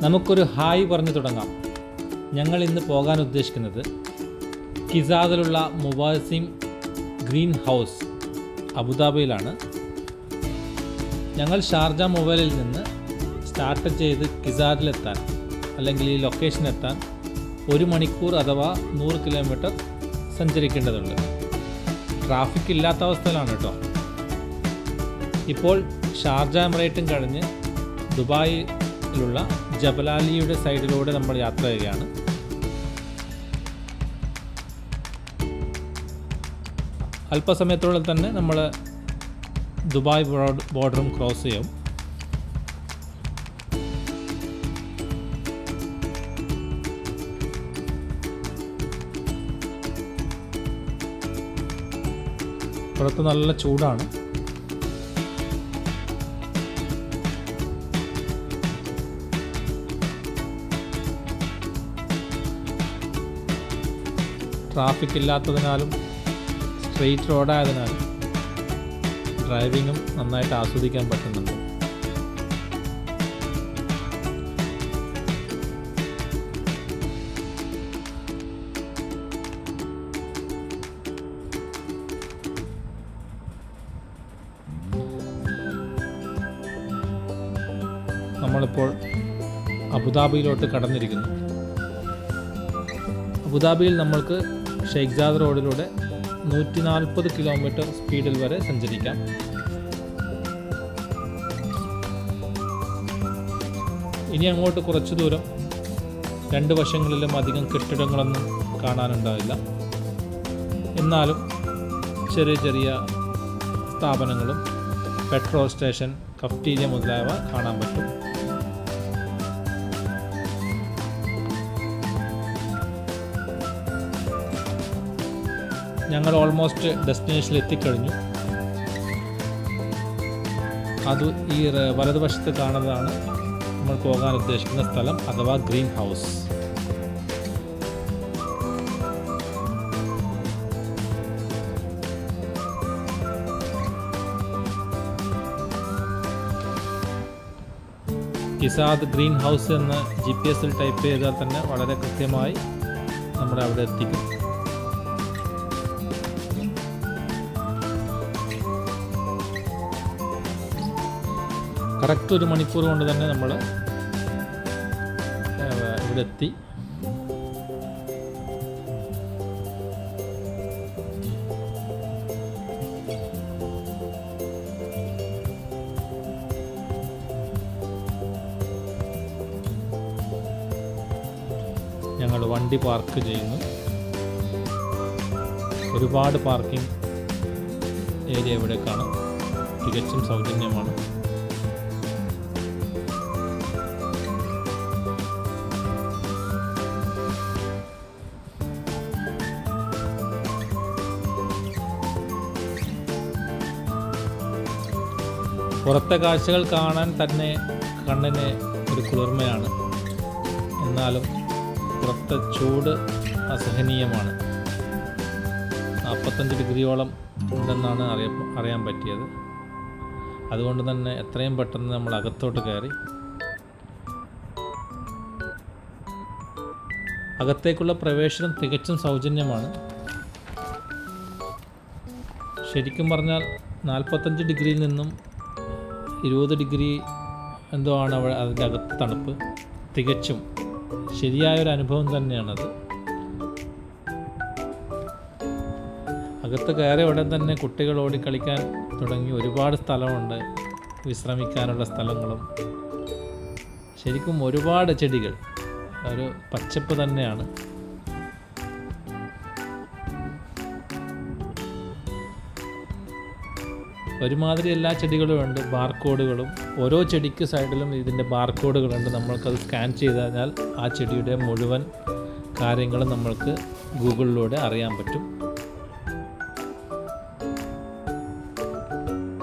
നമുക്കൊരു ഹായ് പറഞ്ഞു തുടങ്ങാം. ഞങ്ങൾ ഇന്ന് പോകാൻ ഉദ്ദേശിക്കുന്നത് കിസാദിലുള്ള മുവാസിം ഗ്രീൻ ഹൗസ് അബുദാബിയിലാണ്. ഞങ്ങൾ ഷാർജ മൊബൈലിൽ നിന്ന് സ്റ്റാർട്ട് ചെയ്ത് കിസാദിലെത്താൻ അല്ലെങ്കിൽ ഈ ലൊക്കേഷനെത്താൻ 1 മണിക്കൂർ അഥവാ 100 കിലോമീറ്റർ സഞ്ചരിക്കേണ്ടതുണ്ട്. ട്രാഫിക് ഇല്ലാത്ത അവസ്ഥയിലാണ് കേട്ടോ. ഇപ്പോൾ ഷാർജ എമിറേറ്റും കഴിഞ്ഞ് ദുബായിലുള്ള ജബലാലിയുടെ സൈഡിലൂടെ നമ്മൾ യാത്ര ചെയ്യുകയാണ്. അല്പസമയത്തോടെ തന്നെ നമ്മൾ ദുബായ് ബോർഡറും ക്രോസ് ചെയ്യും. പുറത്ത് നല്ല ചൂടാണ്. ട്രാഫിക് ഇല്ലാത്തതിനാലും സ്ട്രെയിറ്റ് റോഡായതിനാലും ഡ്രൈവിങ്ങും നന്നായിട്ട് ആസ്വദിക്കാൻ പറ്റുന്നുണ്ട്. നമ്മളിപ്പോൾ അബുദാബിയിലോട്ട് കടന്നിരിക്കുന്നു. അബുദാബിയിൽ നമ്മൾക്ക് ഷെയ്ഖ്സാദ് റോഡിലൂടെ 140 കിലോമീറ്റർ സ്പീഡിൽ വരെ സഞ്ചരിക്കാം. ഇനി അങ്ങോട്ട് കുറച്ച് ദൂരം 2 വശങ്ങളിലും അധികം കെട്ടിടങ്ങളൊന്നും കാണാനുണ്ടാവില്ല. എന്നാലും ചെറിയ ചെറിയ സ്ഥാപനങ്ങളും പെട്രോൾ സ്റ്റേഷൻ, കഫ്റ്റീരിയ മുതലായവ കാണാൻ പറ്റും. ഞങ്ങൾ ഓൾമോസ്റ്റ് ഡെസ്റ്റിനേഷനിൽ എത്തിക്കഴിഞ്ഞു. അത് ഈ വലതുവശത്ത് കാണുന്നതാണ് നമ്മൾ പോകാൻ ഉദ്ദേശിക്കുന്ന സ്ഥലം അഥവാ ഗ്രീൻ ഹൗസ്. കിസാദ് ഗ്രീൻ ഹൗസ് എന്ന് GPS ടൈപ്പ് ചെയ്താൽ തന്നെ വളരെ കൃത്യമായി നമ്മുടെ അവിടെ എത്തിക്കും. കറക്റ്റ് 1 മണിക്കൂർ കൊണ്ട് തന്നെ നമ്മൾ ഇവിടെ എത്തി. ഞങ്ങൾ വണ്ടി പാർക്ക് ചെയ്യുന്നു. ഒരുപാട് പാർക്കിംഗ് ഏരിയ ഇവിടെ കാണാം. തികച്ചും സൗജന്യമാണ്. പുറത്തെ കാഴ്ചകൾ കാണാൻ തന്നെ കണ്ണിന് ഒരു കുളിർമയാണ്. എന്നാലും പുറത്തെ ചൂട് അസഹനീയമാണ്. 45 ഡിഗ്രിയോളം ഉണ്ടെന്നാണ് അറിയാൻ പറ്റിയത്. അതുകൊണ്ട് തന്നെ എത്രയും പെട്ടെന്ന് നമ്മൾ അകത്തോട്ട് കയറി. അകത്തേക്കുള്ള പ്രവേശനം തികച്ചും സൗജന്യമാണ്. ശരിക്കും പറഞ്ഞാൽ 45 ഡിഗ്രിയിൽ നിന്നും 20 ഡിഗ്രി എന്തോ ആണ് അവിടെ അതിൻ്റെ അകത്ത് തണുപ്പ്. തികച്ചും ശരിയായൊരു അനുഭവം തന്നെയാണത്. അകത്ത് കയറി ഉടൻ തന്നെ കുട്ടികൾ ഓടിക്കളിക്കാൻ തുടങ്ങി. ഒരുപാട് സ്ഥലമുണ്ട്, വിശ്രമിക്കാനുള്ള സ്ഥലങ്ങളും. ശരിക്കും ഒരുപാട് ചെടികൾ, ഒരു പച്ചപ്പ് തന്നെയാണ്. ഒരുമാതിരി എല്ലാ ചെടികളും ഉണ്ട്. ബാർകോഡുകളും ഓരോ ചെടിക്ക് സൈഡിലും ഇതിൻ്റെ ബാർകോഡുകളുണ്ട്. നമ്മൾക്കത് സ്കാൻ ചെയ്ത് കഴിഞ്ഞാൽ ആ ചെടിയുടെ മുഴുവൻ കാര്യങ്ങളും നമ്മൾക്ക് ഗൂഗിളിലൂടെ അറിയാൻ പറ്റും.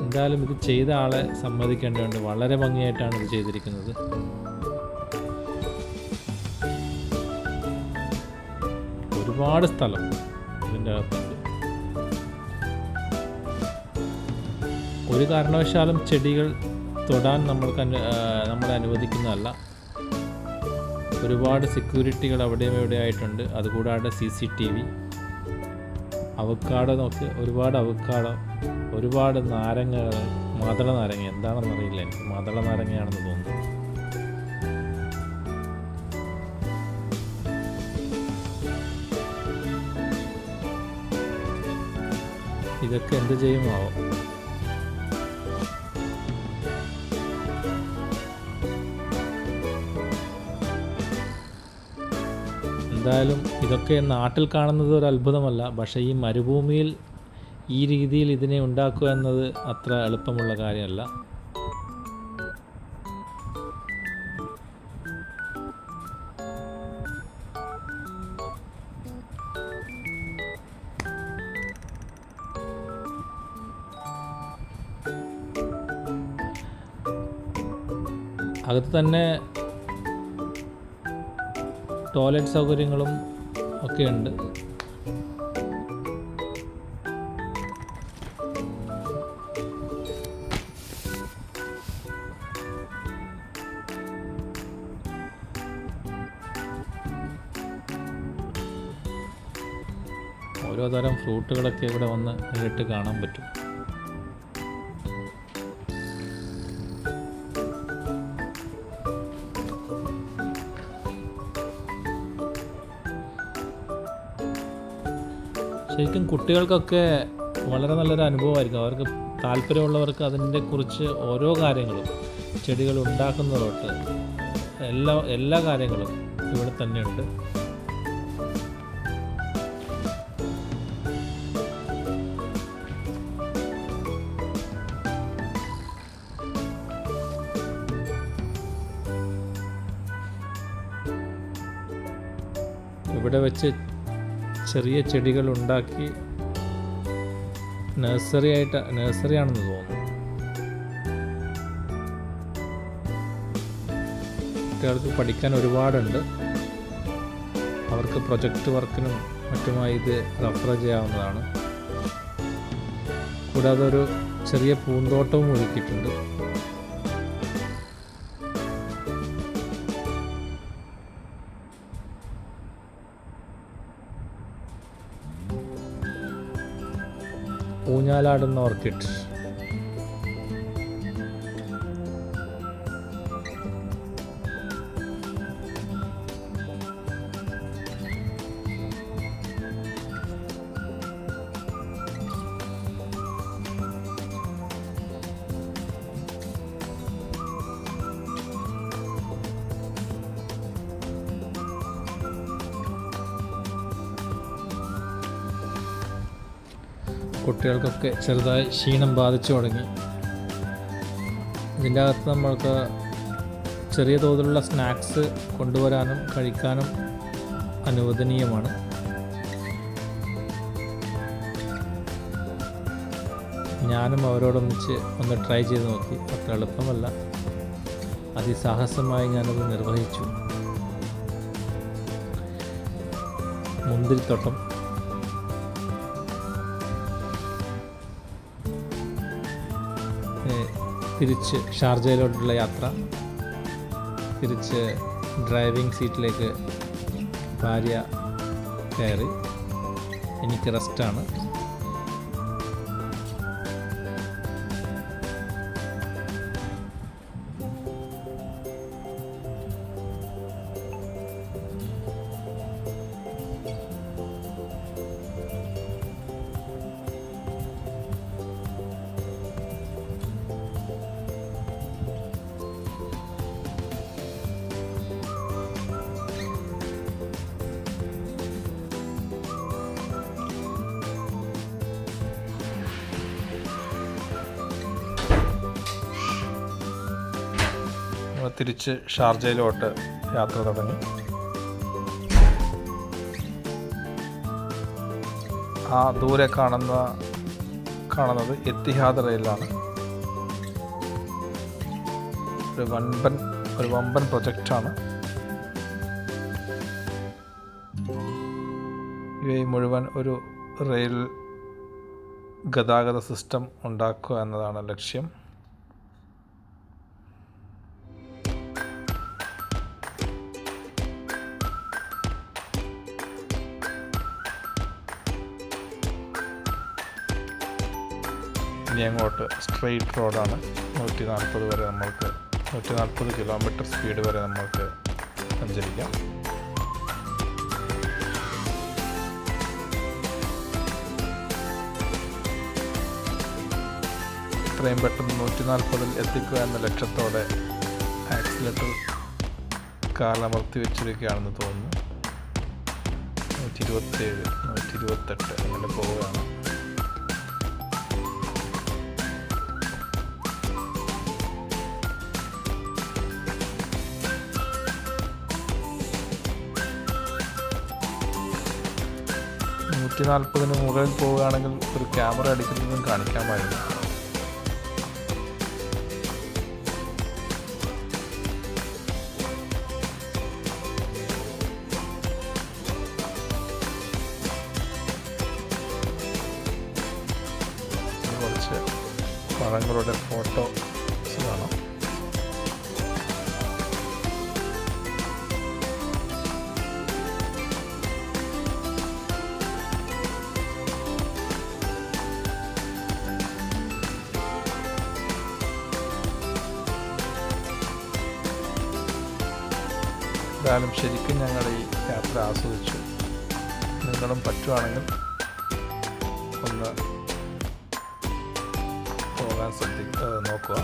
എന്തായാലും ഇത് ചെയ്ത ആളെ സമ്മതിക്കേണ്ടതുണ്ട്. വളരെ ഭംഗിയായിട്ടാണ് ഇത് ചെയ്തിരിക്കുന്നത്. ഒരുപാട് സ്ഥലം ഇതിൻ്റെ അകത്തുണ്ട്. ഒരു കാരണവശാലും ചെടികൾ തൊടാൻ നമ്മളെ അനുവദിക്കുന്നതല്ല. ഒരുപാട് സെക്യൂരിറ്റികൾ അവിടെയും ഇവിടെ ആയിട്ടുണ്ട്. അതുകൂടാതെ CCTV. അവക്കാടോ നോക്ക്, ഒരുപാട് അവക്കാടോ, ഒരുപാട് നാരങ്ങകൾ. മാതള നാരങ്ങ എന്താണെന്നറിയില്ല, എനിക്ക് മാതള നാരങ്ങയാണെന്ന് തോന്നുന്നു. ഇതൊക്കെ എന്ത് ചെയ്യുമാവോ? എന്തായാലും ഇതൊക്കെ നാട്ടിൽ കാണുന്നത് ഒരു അത്ഭുതമല്ല. പക്ഷേ ഈ മരുഭൂമിയിൽ ഈ രീതിയിൽ ഇതിനെ ഉണ്ടാക്കുക എന്നത് അത്ര എളുപ്പമുള്ള കാര്യമല്ല. അകത്ത് തന്നെ ടോയ്ലറ്റ് സൗകര്യങ്ങളും ഒക്കെ ഉണ്ട്. ഓരോ തരം ഫ്രൂട്ടുകളൊക്കെ ഇവിടെ വന്ന് നേരിട്ട് കാണാൻ പറ്റും. ശരിക്കും കുട്ടികൾക്കൊക്കെ വളരെ നല്ലൊരു അനുഭവമായിരിക്കും. അവർക്ക് താല്പര്യമുള്ളവർക്ക് അതിനെ കുറിച്ച് ഓരോ കാര്യങ്ങളും, ചെടികൾ ഉണ്ടാക്കുന്നത് തൊട്ട് എല്ലാ കാര്യങ്ങളും ഇവിടെ തന്നെയുണ്ട്. ഇവിടെ വെച്ച് ചെറിയ ചെടികൾ ഉണ്ടാക്കി നഴ്സറിയാണെന്ന് തോന്നുന്നു. കുട്ടികൾക്ക് പഠിക്കാൻ ഒരുപാടുണ്ട്. അവർക്ക് പ്രൊജക്റ്റ് വർക്കിനും മറ്റുമായി ഇത് റെഫർ ചെയ്യാവുന്നതാണ്. കൂടാതെ ഒരു ചെറിയ പൂന്തോട്ടവും ഒരുക്കിയിട്ടുണ്ട്. ഊഞ്ഞാലാടുന്ന ഓർക്കിഡ്. കുട്ടികൾക്കൊക്കെ ചെറുതായി ക്ഷീണം ബാധിച്ചു തുടങ്ങി. ഇതിൻ്റെ അകത്ത് നമ്മൾക്ക് ചെറിയ തോതിലുള്ള സ്നാക്സ് കൊണ്ടുവരാനും കഴിക്കാനും അനുവദനീയമാണ്. ഞാനും അവരോടൊന്നിച്ച് ഒന്ന് ട്രൈ ചെയ്ത് നോക്കി. അത്ര എളുപ്പമല്ല, അതിസാഹസമായി ഞാനത് നിർവഹിച്ചു. മുന്തിരിത്തോട്ടം, തിരിച്ച് ഷാർജയിലോട്ടുള്ള യാത്ര. തിരിച്ച് ഡ്രൈവിംഗ് സീറ്റിലേക്ക് ഭാര്യ കയറി. എനിക്ക് റെസ്റ്റാണ്. തിരിച്ച് ഷാർജയിലോട്ട് യാത്ര തുടങ്ങി. ആ ദൂരെ കാണുന്നത് എത്തിഹാദ് റെയിലാണ്. ഒരു വമ്പൻ പ്രൊജക്റ്റാണ്. ഇവയിൽ മുഴുവൻ ഒരു റെയിൽ ഗതാഗത സിസ്റ്റം ഉണ്ടാക്കുക എന്നതാണ് ലക്ഷ്യം. ഇനി അങ്ങോട്ട് സ്ട്രെയിറ്റ് റോഡാണ്. 140 വരെ നമ്മൾക്ക് 140 കിലോമീറ്റർ സ്പീഡ് വരെ നമ്മൾക്ക് സഞ്ചരിക്കാം. എത്രയും പെട്ടെന്ന് 140 എത്തിക്കുക എന്ന ലക്ഷ്യത്തോടെ ആക്സിലേറ്റർ കാലമർത്തി വെച്ചിരിക്കുകയാണെന്ന് തോന്നുന്നു. 127, 128 അങ്ങനെ പോവുകയാണ്. ന് മുകളിൽ പോവുകയാണെങ്കിൽ ഒരു ക്യാമറ അടിക്കുന്നതും കാണിക്കാമായിരുന്നു. കുറച്ച് പഴങ്ങളുടെ ഫോട്ടോസ് കാണാം. എന്തായാലും ശരിക്കും ഞങ്ങൾ ഈ യാത്ര ആസ്വദിച്ചു. നിങ്ങളും പറ്റുവാണെങ്കിൽ ഒന്ന് പോകാൻ നോക്കുക.